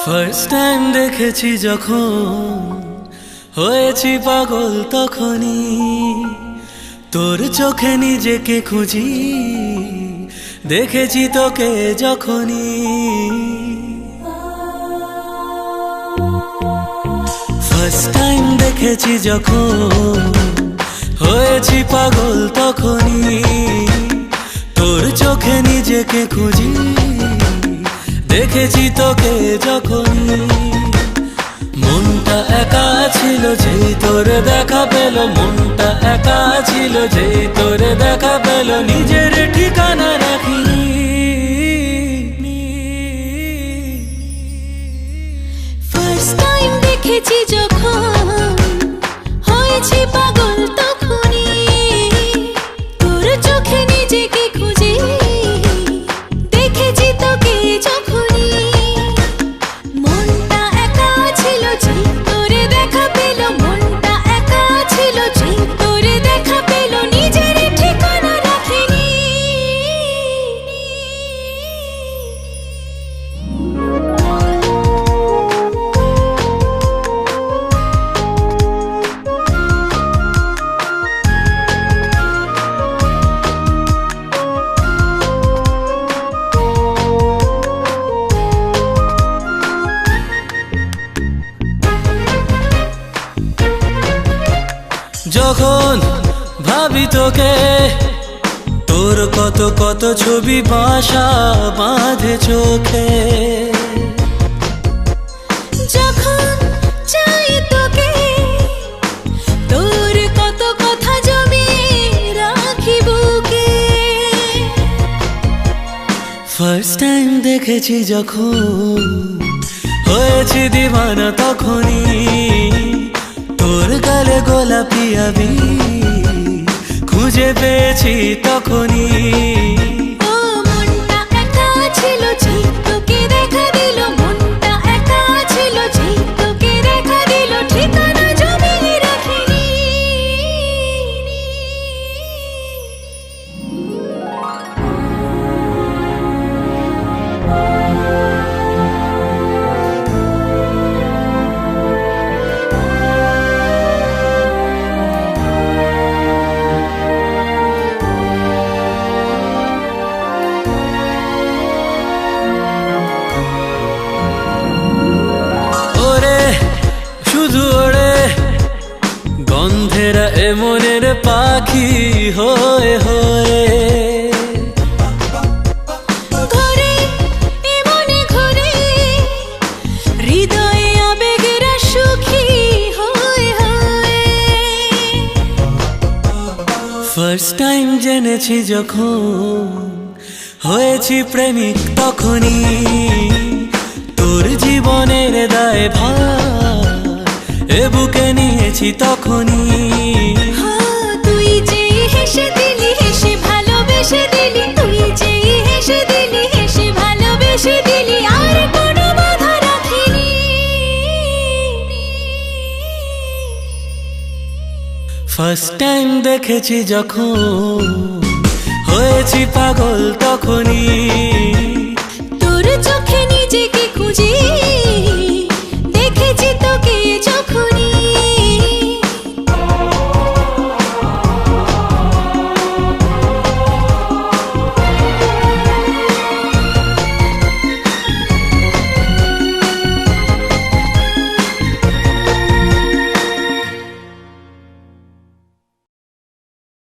first time দেখেছি যখন হয়েছি পাগল তখনই তোর চোখে নিজেকে খুঁজি দেখেছি তোকে যখনই ফার্স্ট টাইম দেখেছি যখন হয়েছি পাগল তখনই তোর চোখে নিজেকে খুঁজি দেখেছি তোকে যখনই মনটা একা ছিল যেই তোর দেখা পেল মনটা একা ছিল যেই তোর দেখা পেল নিজের ঠিকানা রাখিনি ফার্স্ট টাইম দেখেছি যখন হয়েছি পাগল তখনই তোর চোখে নিজেকে খুঁজে দেখেছি তোকে যখনই মনটা একা ছিল যে তোরে দেখা পেল মনটা একা ছিল যে তোরে দেখা পেল নিজের ঠিকানা রাখিনি যখন ভাবি তোকে তোর কত কত ছবি বাসা বাঁধে চোখে যখন চাই তোকে তোর কত কথা জমিয়ে রাখি বুকে ফার্স্ট টাইম দেখেছি যখন হয়েছি দিওয়ানা তখনই তোর গালে গোলাপি আবি খুঁজে পেয়েছি তখনই ও মনটা একা ছিল যে তোকে দেখা দিল মনটা একা ছিল যে তোকে দেখা দিল ঠিকানা জমিয়ে রাখিনি শুধু ওড়ে গন্ধেরা এমনের পাখি হয়ে হয়ে ঘরে এমনে ঘরে হৃদয়ে আবেগেরা সুখী হয়ে হয়ে ফার্স্ট টাইম জেনেছি যখন হয়েছি প্রেমিক তখনই তোর জীবনের দায় ভার এ বুকে নিয়েছি তখনই তুই যে হেসে দিলি হেসে ভালোবেসে দিলি তুই যে হেসে দিলি হেসে ভালোবেসে দিলি আর কোনো বাধা রাখিনি ফার্স্ট টাইম দেখেছি যখন হয়েছি পাগল তখনই